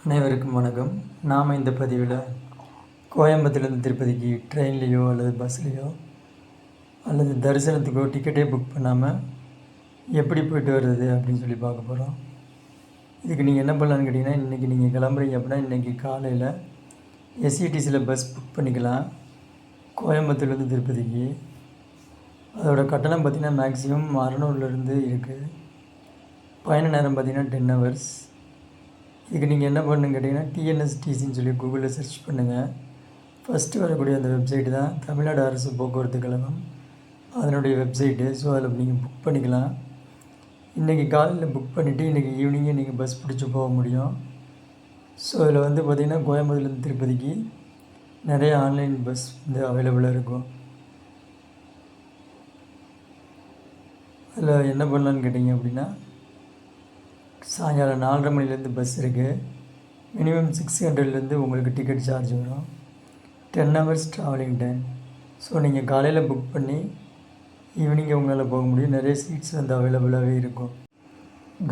அனைவருக்கும் வணக்கம். நாம் இந்த பதிவில் கோயம்புத்தூர்லேருந்து திருப்பதிக்கு ட்ரெயின்லேயோ அல்லது பஸ்லேயோ அல்லது தரிசனத்துக்கோ டிக்கெட்டே புக் பண்ணாமல் எப்படி போய்ட்டு வர்றது அப்படின்னு சொல்லி பார்க்க போகிறோம். இதுக்கு நீங்கள் என்ன பண்ணலான்னு கேட்டிங்கன்னா, இன்றைக்கி நீங்கள் கிளம்புறீங்க அப்படின்னா இன்றைக்கி காலையில் எஸ்இடிசியில் பஸ் புக் பண்ணிக்கலாம் கோயம்புத்தூர்லேருந்து திருப்பதிக்கு. அதோட கட்டணம் பார்த்திங்கன்னா மேக்ஸிமம் 600லேருந்து இருக்குது. பயண நேரம் பார்த்திங்கன்னா 10 hours. இதுக்கு நீங்கள் என்ன பண்ணணுன்னு கேட்டிங்கன்னா, டிஎன்எஸ்டிசின்னு சொல்லி கூகுளில் சர்ச் பண்ணுங்கள். ஃபஸ்ட்டு வரக்கூடிய அந்த வெப்சைட்டு தான் தமிழ்நாடு அரசு போக்குவரத்து கழகம், அதனுடைய வெப்சைட்டு. ஸோ அதில் நீங்கள் புக் பண்ணிக்கலாம். இன்றைக்கி காலையில் புக் பண்ணிவிட்டு இன்றைக்கி ஈவினிங்கே நீங்கள் பஸ் பிடிச்சி போக முடியும். ஸோ அதில் வந்து பார்த்திங்கன்னா கோயம்புத்தூர்லேருந்து திருப்பதிக்கு நிறைய ஆன்லைன் பஸ் வந்து அவைலபிளாக இருக்கும். அதில் என்ன பண்ணலான்னு கேட்டிங்க அப்படின்னா, சாயங்காலம் 4:30 மணிலேருந்து பஸ் இருக்குது. மினிமம் 600லேருந்து உங்களுக்கு டிக்கெட் சார்ஜ் வரும். 10 hours ட்ராவலிங் டைம். ஸோ நீங்கள் காலையில் புக் பண்ணி ஈவினிங் உங்களால் போக முடியும். நிறைய சீட்ஸ் வந்து அவைலபிளாகவே இருக்கும்.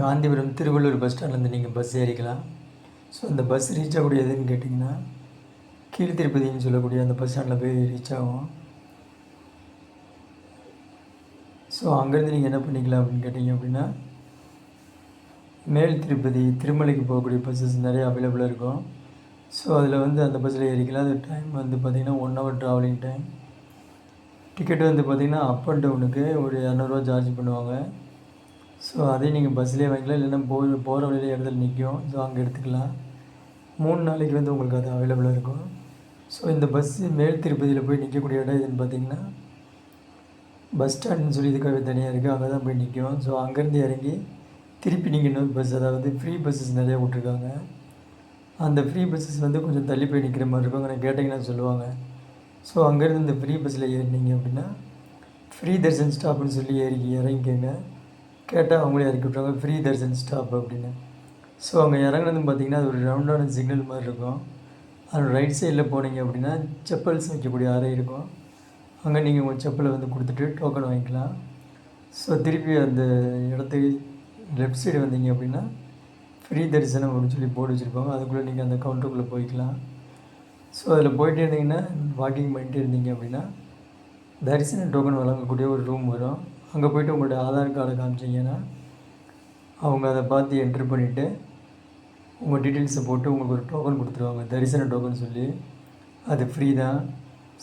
காந்திபுரம் திருவள்ளூர் பஸ் ஸ்டாண்ட்லேருந்து நீங்கள் பஸ் ஏறிக்கலாம். ஸோ அந்த பஸ் ரீச் ஆகக்கூடிய எதுன்னு கேட்டிங்கன்னா, கீழ்த்திருப்பதின்னு சொல்லக்கூடிய அந்த பஸ் ஸ்டாண்டில் போய் ரீச் ஆகும். ஸோ அங்கேருந்து நீங்கள் என்ன பண்ணிக்கலாம் அப்படின்னு கேட்டிங்க அப்படின்னா, மேல் திருப்பதி திருமலைக்கு போகக்கூடிய பஸ்ஸஸ் நிறைய அவைலபிளாக இருக்கும். ஸோ அதில் வந்து அந்த பஸ்ஸில் ஏறிக்கலாம். அது டைம் வந்து பார்த்திங்கன்னா 1 hour ட்ராவலிங் டைம். டிக்கெட் வந்து பார்த்திங்கன்னா அப் அண்ட் டவுனுக்கு ஒரு 200 சார்ஜ் பண்ணுவாங்க. ஸோ அதையும் நீங்கள் பஸ்லேயே வாங்கிக்கலாம், இல்லைன்னா போகிற வழியில் இடத்துல நிற்கும். ஸோ அங்கே எடுத்துக்கலாம். 3 நாளைக்கு வந்து உங்களுக்கு அது அவைலபிளாக இருக்கும். ஸோ இந்த பஸ்ஸு மேல் திருப்பதியில் போய் நிற்கக்கூடிய இடம் எதுன்னு பார்த்திங்கன்னா, பஸ் ஸ்டாண்டுன்னு சொல்லி இதுக்காகவே தனியாக இருக்குது. அங்கே தான் போய் நிற்கும். ஸோ அங்கேருந்து இறங்கி திருப்பி நீங்கள் இன்னொரு பஸ், அதாவது ஃப்ரீ பஸ்ஸஸ் நிறையா விட்ருக்காங்க. அந்த ஃப்ரீ பஸ்ஸஸ் வந்து கொஞ்சம் தள்ளி போய் நிற்கிற மாதிரி இருக்கும். அங்கே கேட்டிங்கன்னா சொல்லுவாங்க. ஸோ அங்கேருந்து இந்த ஃப்ரீ பஸ்ஸில் ஏறினீங்க அப்படின்னா, ஃப்ரீ தர்ஷன் ஸ்டாப்னு சொல்லி இறங்கிக்கங்க. கேட்டால் அவங்களே இறக்கி விட்ருவாங்க, ஃப்ரீ தர்ஷன் ஸ்டாப் அப்படின்னு. ஸோ அங்கே இறங்குனது பார்த்திங்கன்னா அது ஒரு ரவுண்டான சிக்னல் மாதிரி இருக்கும். அதோட ரைட் சைடில் போனீங்க அப்படின்னா செப்பல்ஸ் வைக்கக்கூடிய அறை இருக்கும். அங்கே நீங்கள் உங்கள் செப்பலை வந்து கொடுத்துட்டு டோக்கன் வாங்கிக்கலாம். ஸோ திருப்பி அந்த இடத்துக்கு லெஃப்ட் சைடு வந்தீங்க அப்படின்னா ஃப்ரீ தரிசனம் அப்படின்னு சொல்லி போர்டு வச்சுருப்பாங்க. அதுக்குள்ளே நீங்கள் அந்த கவுண்டருக்குள்ளே போய்க்கலாம். ஸோ அதில் போயிட்டே இருந்தீங்கன்னா, வாக்கிங் பண்ணிகிட்டே இருந்தீங்க அப்படின்னா தரிசன டோக்கன் வழங்கக்கூடிய ஒரு ரூம் வரும். அங்கே போய்ட்டு உங்களுடைய ஆதார் கார்டை காமிச்சிங்கன்னா அவங்க அதை பார்த்து என்ட்ரு பண்ணிவிட்டு உங்கள் டீட்டெயில்ஸை போட்டு உங்களுக்கு ஒரு டோக்கன் கொடுத்துருவாங்க, தரிசன டோக்கன் சொல்லி. அது ஃப்ரீ தான்.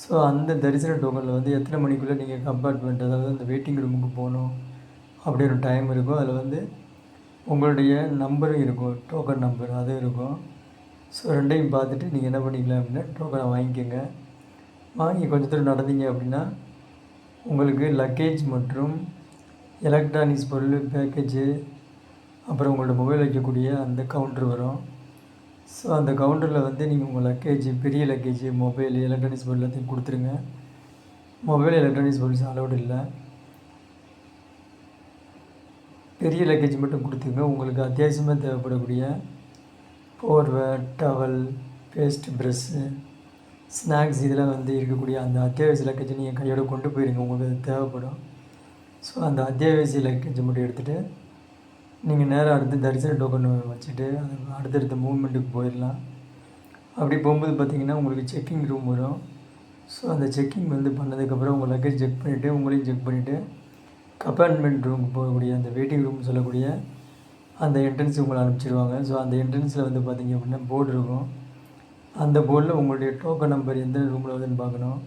ஸோ அந்த தரிசன டோக்கனில் வந்து எத்தனை மணிக்குள்ளே நீங்கள் கம்பார்ட்மெண்ட், அதாவது அந்த வெயிட்டிங் ரூமுக்கு போகணும் அப்படி ஒரு டைம் இருக்கும். அதில் வந்து உங்களுடைய நம்பரும் இருக்கும், டோக்கன் நம்பர் அதுவும் இருக்கும். ஸோ ரெண்டையும் பார்த்துட்டு நீங்கள் என்ன பண்ணிக்கலாம் அப்படின்னா, டோக்கனை வாங்கிக்கோங்க. வாங்கி கொஞ்சம் தூரம் நடந்தீங்க அப்படின்னா உங்களுக்கு லக்கேஜ் மற்றும் எலக்ட்ரானிக்ஸ் பொருள், பேக்கேஜு, அப்புறம் உங்களோட மொபைல் வைக்கக்கூடிய அந்த கவுண்டர் வரும். ஸோ அந்த கவுண்டரில் வந்து நீங்கள் உங்கள் லக்கேஜ், பெரிய லக்கேஜ், மொபைல், எலக்ட்ரானிக்ஸ் பொருள் எல்லாத்தையும் கொடுத்துருங்க. மொபைல், எலக்ட்ரானிக்ஸ் பொருள்ஸ் அலௌடு இல்லை. பெரிய லக்கேஜ் மட்டும் கொடுத்துங்க. உங்களுக்கு அத்தியாவசியமாக தேவைப்படக்கூடிய போர்வை, டவல், பேஸ்ட், ப்ரெஷ்ஷு, ஸ்நாக்ஸ் இதெல்லாம் வந்து இருக்கக்கூடிய அந்த அத்தியாவசிய லக்கேஜை நீங்கள் கையோடு கொண்டு போயிருங்க, உங்களுக்கு அது தேவைப்படும். ஸோ அந்த அத்தியாவசிய லக்கேஜை மட்டும் எடுத்துகிட்டு நீங்கள் நேராக அடுத்து தரிசன டோக்கன் வச்சுட்டு அது அடுத்தடுத்த மூவ்மெண்ட்டுக்கு போயிடலாம். அப்படி போகும்போது பார்த்திங்கன்னா உங்களுக்கு செக்கிங் ரூம் வரும். ஸோ அந்த செக்கிங் வந்து பண்ணதுக்கப்புறம் உங்கள் லக்கேஜ் செக் பண்ணிவிட்டு உங்களையும் செக் பண்ணிவிட்டு கம்பார்ட்மெண்ட் ரூமுக்கு போகக்கூடிய அந்த வெயிட்டிங் ரூம் சொல்லக்கூடிய அந்த என்ட்ரன்ஸ் உங்களை அனுப்பிச்சிடுவாங்க. ஸோ அந்த என்ட்ரன்ஸில் வந்து பார்த்திங்க அப்படின்னா போர்டு இருக்கும். அந்த போர்டில் உங்களுடைய டோக்கன் நம்பர் எந்த ரூமில் வருதுன்னு பார்க்கணும்.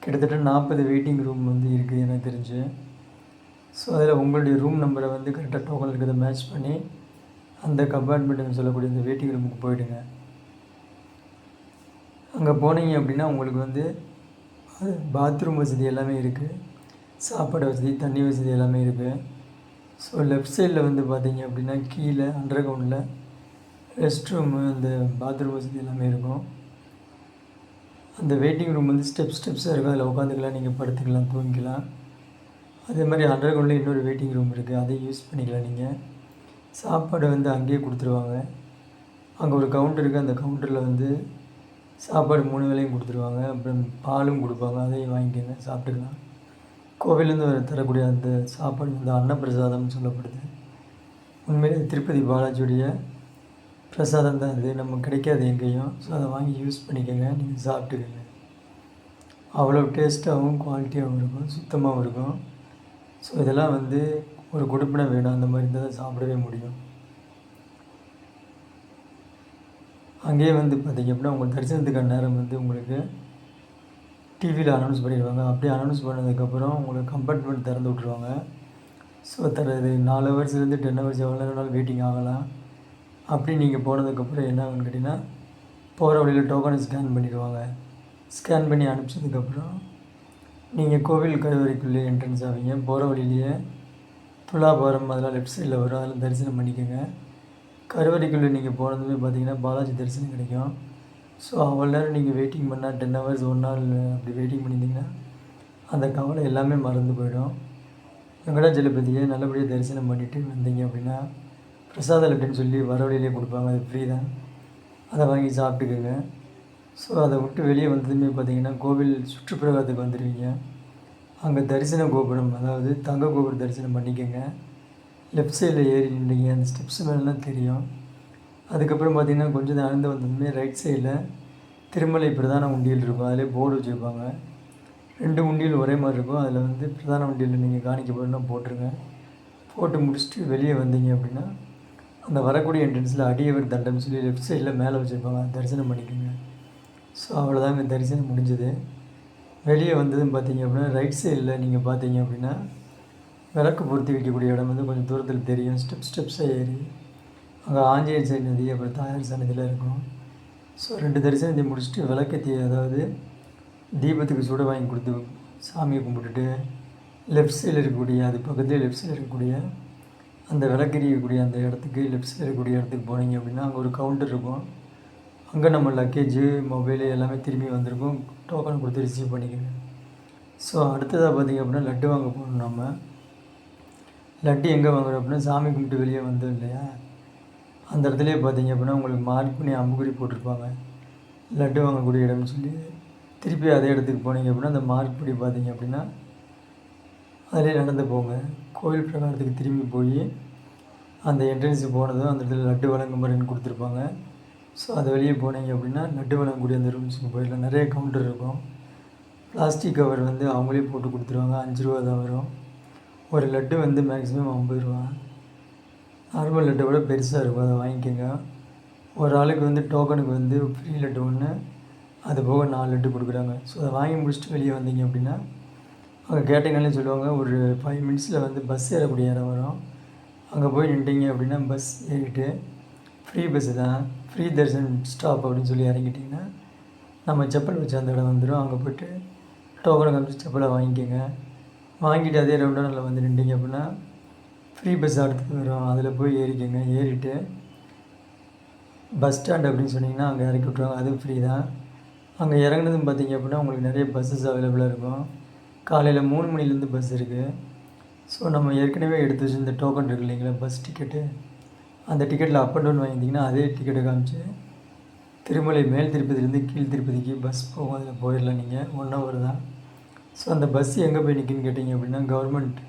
கிட்டத்தட்ட 40 வெயிட்டிங் ரூம் வந்து இருக்குது எனக்கு தெரிஞ்சு. ஸோ அதில் உங்களுடைய ரூம் நம்பரை வந்து கரெக்டாக டோக்கன் இருக்கிறத மேட்ச் பண்ணி அந்த கம்பார்ட்மெண்ட்டுன்னு சொல்லக்கூடிய அந்த வெயிட்டிங் ரூமுக்கு போயிடுங்க. அங்கே போனீங்க அப்படின்னா உங்களுக்கு வந்து பாத்ரூம் வசதி எல்லாமே இருக்குது, சாப்பாடு வசதி, தண்ணி வசதி எல்லாமே இருக்குது. ஸோ லெஃப்ட் சைடில் வந்து பார்த்திங்க அப்படின்னா கீழே அண்டர் கிரவுண்டில் ரெஸ்ட் ரூமு, அந்த பாத்ரூம் வசதி எல்லாமே இருக்கும். அந்த வெயிட்டிங் ரூம் வந்து ஸ்டெப்ஸாக இருக்கும். அதில் உட்காந்துக்கலாம், நீங்கள் படுத்துக்கலாம், தூங்கிக்கலாம். அதே மாதிரி அண்டர் கிரவுண்டில் இன்னொரு வெயிட்டிங் ரூம் இருக்குது, அதை யூஸ் பண்ணிக்கலாம். நீங்கள் சாப்பாடு வந்து அங்கேயே கொடுத்துருவாங்க. அங்கே ஒரு கவுண்டர் இருக்குது. அந்த கவுண்டரில் வந்து சாப்பாடு 3 வேளையும் கொடுத்துருவாங்க. அப்புறம் பாலும் கொடுப்பாங்க, அதையும் வாங்கிக்கோங்க, சாப்பிட்டுக்கலாம். கோவிலேருந்து தரக்கூடிய அந்த சாப்பாடு வந்து அன்னப்பிரசாதம்னு சொல்லப்படுது. உண்மையிலே திருப்பதி பாலாஜியுடைய பிரசாதம் தான் அது, நமக்கு கிடைக்காது எங்கேயும். ஸோ அதை வாங்கி யூஸ் பண்ணிக்கோங்க, நீங்கள் சாப்பிட்டுக்கோங்க. அவ்வளோ டேஸ்ட்டாகவும் குவாலிட்டியாகவும் இருக்கும், சுத்தமாகவும் இருக்கும். ஸோ இதெல்லாம் வந்து ஒரு கொடுப்பினை வேணும், அந்த மாதிரி இருந்தால் தான் சாப்பிடவே முடியும். அங்கேயே வந்து பார்த்திங்க அப்படின்னா உங்களுக்கு தரிசனத்துக்கான நேரம் வந்து உங்களுக்கு டிவியில் அனௌன்ஸ் பண்ணிடுவாங்க. அப்படியே அனௌன்ஸ் பண்ணதுக்கப்புறம் உங்களுக்கு கம்பார்ட்மெண்ட் திறந்து விட்ருவாங்க. ஸோ இது 4 ஹவர்ஸ்லேருந்து 10 ஹவர்ஸ் எவ்வளோ நேரம்னாலும் வெயிட்டிங் ஆகலாம். அப்படி நீங்கள் போனதுக்கப்புறம் என்ன ஆகுன்னு கேட்டிங்கன்னா, போகிற வழியில் டோக்கனை ஸ்கேன் பண்ணிடுவாங்க. ஸ்கேன் பண்ணி அனுப்பிச்சதுக்கப்புறம் நீங்கள் கோவில் கருவறைக்குள்ளே என்ட்ரன்ஸ் ஆவீங்க. போகிற வழியிலேயே துலாபாரம் அதெல்லாம் லெஃப்ட் சைடில் வரும், அதெல்லாம் தரிசனம் பண்ணிக்கோங்க. கருவறைக்குள்ளே நீங்கள் போனதுமே பார்த்தீங்கன்னா பாலாஜி தரிசனம் கிடைக்கும். ஸோ அவ்வளோ நேரம் நீங்கள் வெயிட்டிங் பண்ணால் 10 ஹவர்ஸ் 1 நாள் அப்படி வெயிட்டிங் பண்ணியிருந்தீங்கன்னா அந்த கவலை எல்லாமே மறந்து போயிடும். வெங்கடாஜலபதியை நல்லபடியாக தரிசனம் பண்ணிவிட்டு வந்தீங்க அப்படின்னா பிரசாத லட்டுன்னு சொல்லி வர வழியிலே கொடுப்பாங்க, அது ஃப்ரீ தான். அதை வாங்கி சாப்பிட்டுக்குங்க. ஸோ அதை விட்டு வெளியே வந்ததுமே பார்த்தீங்கன்னா கோவில் சுற்றுப்பிரகாரத்துக்கு வந்துடுவீங்க. அங்கே தரிசன கோபுரம், அதாவது தங்க கோபுரம் தரிசனம் பண்ணிக்கோங்க. லெஃப்ட் சைடில் ஏறி நின்றீங்க, அந்த ஸ்டெப்ஸ் மேலாம் தெரியும். அதுக்கப்புறம் பார்த்திங்கன்னா கொஞ்சம் நடந்து வந்ததுமே ரைட் சைடில் திருமலை பிரதான உண்டியல் இருக்கும், அதிலே போர்டு வச்சுருப்பாங்க. 2 உண்டியல் ஒரே மாதிரி இருக்கும். அதில் வந்து பிரதான உண்டியலில் நீங்கள் காணிக்க போடணும்னா போட்டுருங்க. போட்டு முடிச்சுட்டு வெளியே வந்தீங்க அப்படின்னா அந்த வரக்கூடிய என்ட்ரன்ஸில் அடியவர் தண்டம் சொல்லி லெஃப்ட் சைடில் மேலே வச்சுருப்பாங்க, தரிசனம் பண்ணிக்கோங்க. ஸோ அவ்வளோதாங்க, தரிசனம் முடிஞ்சது. வெளியே வந்ததுன்னு பார்த்தீங்க அப்படின்னா ரைட் சைடில் நீங்கள் பார்த்தீங்க அப்படின்னா விளக்கு பொருத்தி வைக்கக்கூடிய இடம் வந்து கொஞ்சம் தூரத்தில் தெரியும். ஸ்டெப்ஸாக ஏறி அங்கே ஆஞ்சநேயர் சன்னதி அப்புறம் தாயார் சன்னதியில் இருக்கும். ஸோ 2 தரிசனத்தை முடிச்சுட்டு விளக்கத்தி, அதாவது தீபத்துக்கு சுட வாங்கி கொடுத்து சாமியை கும்பிட்டுட்டு லெஃப்ட் சைடில் இருக்கக்கூடிய, அது பக்கத்தில் லெஃப்ட் சைடில் இருக்கக்கூடிய அந்த விளக்கெரியக்கூடிய அந்த இடத்துக்கு லெஃப்ட் சைடில் இருக்கக்கூடிய இடத்துக்கு போனீங்க அப்படின்னா அங்கே ஒரு கவுண்டர் இருக்கும். அங்கே நம்ம லக்கேஜு மொபைலு எல்லாமே திரும்பி வந்திருக்கும், டோக்கன் கொடுத்து ரிசீவ் பண்ணிக்கோங்க. ஸோ அடுத்ததாக பார்த்திங்க அப்படின்னா லட்டு வாங்க போகணும். நம்ம லட்டு எங்கே வாங்குறோம் அப்படின்னா சாமி கும்பிட்டு வெளியே வந்தோம் இல்லையா, அந்த இடத்துலையே பார்த்திங்க அப்படின்னா உங்களுக்கு மார்க் பண்ணி அம்புக்குறி போட்டிருப்பாங்க, லட்டு வாங்கக்கூடிய இடம்னு சொல்லி. திருப்பி அதே இடத்துக்கு போனீங்க அப்படின்னா அந்த மார்க் படி பார்த்திங்க அப்படின்னா அதிலே நடந்து போங்க. கோவில் பிரகாரத்துக்கு திரும்பி போய் அந்த என்ட்ரன்ஸுக்கு போனதும் அந்த இடத்துல லட்டு வழங்கும் முறைன்னு கொடுத்துருப்பாங்க. ஸோ அது வெளியே போனீங்க அப்படின்னா லட்டு வழங்கக்கூடிய அந்த ரூம்ஸுக்கு போயிடலாம். நிறைய கவுண்டர் இருக்கும். பிளாஸ்டிக் கவர் வந்து அவங்களே போட்டு கொடுத்துருவாங்க, 5 ரூபா தான் வரும். ஒரு லட்டு வந்து மேக்ஸிமம் 50 ரூபா. நார்மல் லட்டை விட பெருசாக இருக்கும், அதை வாங்கிக்கோங்க. ஒரு ஆளுக்கு வந்து டோக்கனுக்கு வந்து ஃப்ரீ லட்டு 1, அது போக 4 லட்டு கொடுக்குறாங்க. ஸோ அதை வாங்கி முடிச்சுட்டு வெளியே வந்தீங்க அப்படின்னா அங்கே கேட்டிங்கனாலே சொல்லுவாங்க, ஒரு 5 மினிட்ஸில் வந்து பஸ் ஏறக்கூடிய இடம் வரும். அங்கே போய் நின்றீங்க அப்படின்னா பஸ் ஏறிட்டு ஃப்ரீ பஸ்ஸு தான், ஃப்ரீ தர்ஷன் ஸ்டாப் அப்படின்னு சொல்லி இறங்கிட்டிங்கன்னா நம்ம செப்பல் வச்ச அந்த இடம் வந்துடும். அங்கே போய்ட்டு டோக்கனை காமிச்சு செப்பலை வாங்கிக்கோங்க. வாங்கிட்டு அதே ரவுண்டானில் வந்து நின்றீங்க அப்படின்னா ஃப்ரீ பஸ் அடுத்தது வரும், அதில் போய் ஏறிக்கோங்க. ஏறிட்டு பஸ் ஸ்டாண்ட் அப்படின்னு சொன்னிங்கன்னா அங்கே இறக்கி விட்ருவாங்க, அதுவும் ஃப்ரீ தான். அங்கே இறங்குனதுன்னு பார்த்தீங்க அப்படின்னா உங்களுக்கு நிறைய பஸ்ஸஸ் அவைலபிளாக இருக்கும். காலையில் 3 மணிலேருந்து பஸ் இருக்குது. ஸோ நம்ம ஏற்கனவே எடுத்து வச்சுருந்த டோக்கன் இருக்குது இல்லைங்களா, பஸ் டிக்கெட்டு, அந்த டிக்கெட்டில் அப் அண்ட் டவுன் வாங்கிட்டிங்கன்னா அதே டிக்கெட்டை காமிச்சு திருமலை மேல் திருப்பதிலேருந்து கீழ் திருப்பதிக்கு பஸ் போகும், அதில் போயிடலாம். நீங்கள் 1 ஹவர் தான். ஸோ அந்த பஸ் எங்கே போய் நிற்குன்னு கேட்டிங்க அப்படின்னா கவர்மெண்ட்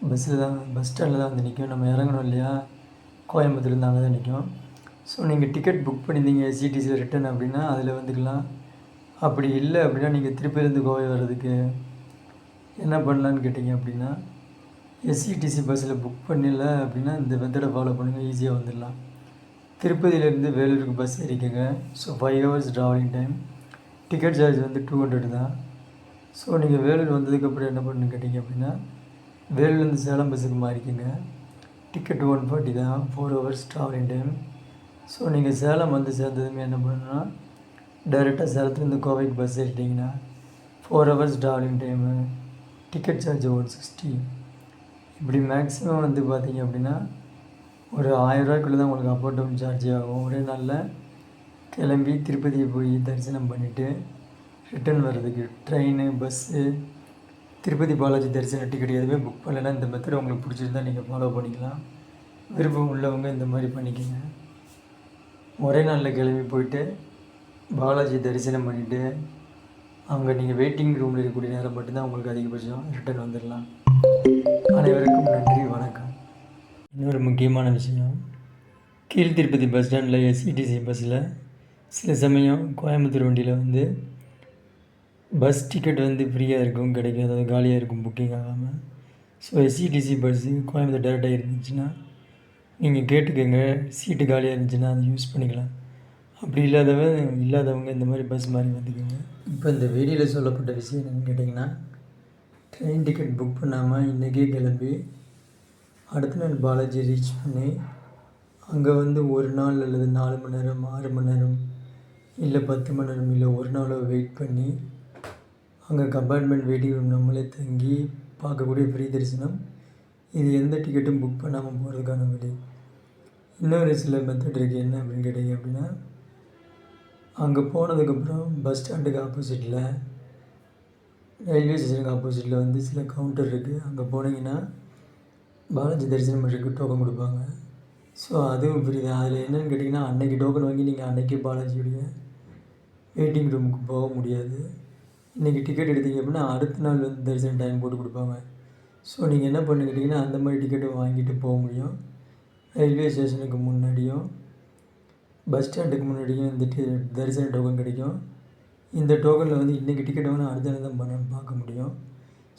பஸ்ஸில் தான், பஸ் ஸ்டாண்டில் தான் வந்து நிற்கும். நம்ம இறங்கணும் இல்லையா, கோயம்புத்தூர்லேருந்து அங்கே தான் நிற்கும். ஸோ நீங்கள் டிக்கெட் புக் பண்ணியிருந்தீங்க எஸ்சிடிசியில் ரிட்டன் அப்படின்னா அதில் வந்துக்கலாம். அப்படி இல்லை அப்படின்னா நீங்கள் திருப்பிலேருந்து கோவை வர்றதுக்கு என்ன பண்ணலான்னு கேட்டிங்க அப்படின்னா எஸ்சிடிசி பஸ்ஸில் புக் பண்ணல அப்படின்னா இந்த மெத்தடை ஃபாலோ பண்ணுங்கள், ஈஸியாக வந்துடலாம். திருப்பதியிலேருந்து வேலூருக்கு பஸ் ஏறிக்கங்க. So 5 hours travelling time. Ticket charge வந்து 200 தான். ஸோ நீங்கள் வேலூர் வந்ததுக்கப்புறம் என்ன பண்ணுன்னு கேட்டிங்க அப்படின்னா வேலூர்லேருந்து சேலம் பஸ்ஸுக்கு மாறிக்கங்க. டிக்கெட் 140 தான், 4 ஹவர்ஸ் ட்ராவலிங் டைம். ஸோ நீங்கள் சேலம் வந்து சேர்ந்ததுமே என்ன பண்ணணும்னா டைரெக்டாக சேலத்துலேருந்து கோவைக்கு பஸ் ஏறிட்டிங்கன்னா 4 hours travelling time, ticket charge 160. இப்படி மேக்ஸிமம் வந்து பார்த்திங்க அப்படின்னா ஒரு 1000 ரூபாய்க்குள்ளே தான் உங்களுக்கு அப் அண்ட் டவுன் சார்ஜ் ஆகும். ஒரே நாளில் கிளம்பி திருப்பதியை போய் தரிசனம் பண்ணிவிட்டு ரிட்டன் வர்றதுக்கு ட்ரெயின், பஸ்ஸு, திருப்பதி பாலாஜி தரிசன டிக்கெட் எதுவுமே புக் பண்ணலைன்னா இந்த மெத்தட் உங்களுக்கு பிடிச்சிருந்தால் நீங்கள் ஃபாலோ பண்ணிக்கலாம். விருப்பம் உள்ளவங்க இந்த மாதிரி பண்ணிக்கோங்க. ஒரே நாளில் கிளம்பி போயிட்டு பாலாஜி தரிசனம் பண்ணிவிட்டு அங்கே நீங்கள் வெயிட்டிங் ரூமில் இருக்கக்கூடிய நேரம் மட்டும்தான் உங்களுக்கு அதிகபட்சம், ரிட்டன் வந்துடலாம். அனைவருக்கும் நன்றி, வணக்கம். இன்னொரு முக்கியமான விஷயம், கீழ்த்திருப்பதி பஸ் ஸ்டாண்டில் எஸ்இடிசி பஸ்ஸில் சில சமயம் கோயம்புத்தூர் வண்டியில் வந்து பஸ் டிக்கெட் வந்து ஃப்ரீயாக இருக்கும், கிடைக்கும், அதாவது காலியாக இருக்கும் புக்கிங் ஆகாமல். ஸோ எஸ்இடிசி பஸ்ஸு கோயம்புத்தூர் டேரெக்டாக இருந்துச்சுன்னா நீங்கள் கேட்டுக்கோங்க. சீட்டு காலியாக இருந்துச்சுன்னா அதை யூஸ் பண்ணிக்கலாம். அப்படி இல்லாதவங்க இந்த மாதிரி பஸ் மாதிரி வந்துக்கோங்க. இப்போ இந்த வீடியோவில் சொல்லப்பட்ட விஷயம் என்னென்னு கேட்டிங்கன்னா, ட்ரெயின் டிக்கெட் புக் பண்ணாமல் இன்றைக்கே கிளம்பி அடுத்த நாள் பாலாஜி ரீச் பண்ணி அங்கே வந்து ஒரு நாள் அல்லது 4 மணி நேரம், 6 மணி நேரம், இல்லை 10 மணி நேரம், இல்லை ஒரு நாளோ வெயிட் பண்ணி அங்கே கம்பார்ட்மெண்ட் வெயிட்டிங் ரூம் நம்மளே தங்கி பார்க்கக்கூடிய ஃப்ரீ தரிசனம். இது எந்த டிக்கெட்டும் புக் பண்ணாமல் போகிறதுக்கான வழி. இன்னொரு சில மெத்தட் இருக்குது. என்ன அப்படின்னு கேட்டிங்க அப்படின்னா, அங்கே போனதுக்கப்புறம் பஸ் ஸ்டாண்டுக்கு ஆப்போசிட்டில், ரயில்வே ஸ்டேஷனுக்கு ஆப்போசிட்டில் வந்து சில கவுண்டர் இருக்குது. அங்கே போனீங்கன்னா பாலாஜி தரிசனம் பண்ணுறதுக்கு டோக்கன் கொடுப்பாங்க. ஸோ அதுவும் ஃப்ரீ தான். அதில் என்னென்னு கேட்டிங்கன்னா, அன்றைக்கி டோக்கன் வாங்கி நீங்கள் அன்றைக்கி பாலாஜியுடைய வெயிட்டிங் ரூமுக்கு போக முடியாது. இன்றைக்கி டிக்கெட் எடுத்தீங்க அப்படின்னா அடுத்த நாள் வந்து தரிசனம் டைம் போட்டு கொடுப்பாங்க. ஸோ நீங்கள் என்ன பண்ணிக்கிட்டிங்கன்னா அந்த மாதிரி டிக்கெட்டை வாங்கிட்டு போக முடியும். ரயில்வே ஸ்டேஷனுக்கு முன்னாடியும் பஸ் ஸ்டாண்டுக்கு முன்னாடியும் இந்த தரிசன டோக்கன் கிடைக்கும். இந்த டோக்கனில் வந்து இன்றைக்கி டிக்கெட் வாங்கினா அடுத்த நாள் தான் பார்க்க முடியும்.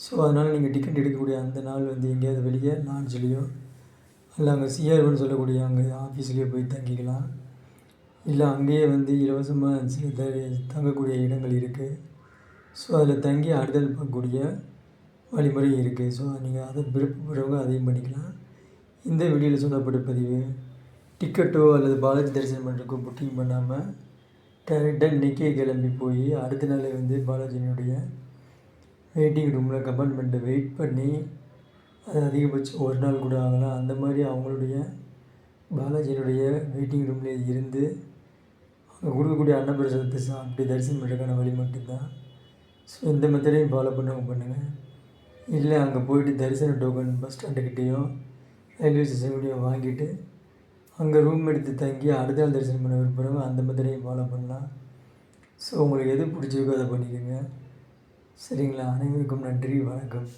ஸோ அதனால் நீங்கள் டிக்கெட் எடுக்கக்கூடிய அந்த நாள் வந்து எங்கேயாவது வெளியே லாட்ஜ்லேயோ இல்லை அங்கே சிஆர்ஓன்னு சொல்லக்கூடிய அங்கே ஆஃபீஸ்லேயே போய் தங்கிக்கலாம். இல்லை அங்கேயே வந்து இலவசமாக சில தங்கக்கூடிய இடங்கள் இருக்குது. ஸோ அதில் தங்கி அடுத்த நாள் பார்க்கக்கூடிய வழிமுறை இருக்குது. ஸோ நீங்கள் அதை விருப்பப்படுறவங்க அதையும் பண்ணிக்கலாம். இந்த வீடியோவில் சொல்லப்பட்ட பதிவு டிக்கெட்டோ அல்லது பாலாஜி தரிசனம் பண்ணுறதுக்கோ புக்கிங் பண்ணாமல் டேரெக்டாக இன்றைக்கே கிளம்பி போய் அடுத்த நாள் வந்து பாலாஜியினுடைய வெயிட்டிங் ரூமில் கம்பார்ட்மெண்ட்டை வெயிட் பண்ணி, அது அதிகபட்சம் ஒரு நாள் கூட ஆகலாம், அந்த மாதிரி அவங்களுடைய பாலாஜியினுடைய வெயிட்டிங் ரூம்லேயே இருந்து அங்கே கொடுக்கக்கூடிய அன்னப்பிரசாதத்தை சாப்பிட்டு தரிசனம் பண்ணுறதுக்கான வழி மட்டும்தான். ஸோ இந்த மெத்தடையும் ஃபாலோ பண்ணுங்கள். இல்லை அங்கே போய்ட்டு தரிசன டோக்கன் பஸ் ஸ்டாண்டுக்கிட்டேயும் ரயில்வே ஸ்டேஷன்கிட்டையும் வாங்கிட்டு அங்கே ரூம் எடுத்து தங்கி அடுத்த நாள் தரிசனம் பண்ண விரும்புகிறவங்க அந்த மெத்தடையும் ஃபாலோ பண்ணலாம். ஸோ உங்களுக்கு எது பிடிச்சிருக்கோ அதை பண்ணிக்கோங்க. சரிங்களா? அனைவருக்கும் நன்றி, வணக்கம்.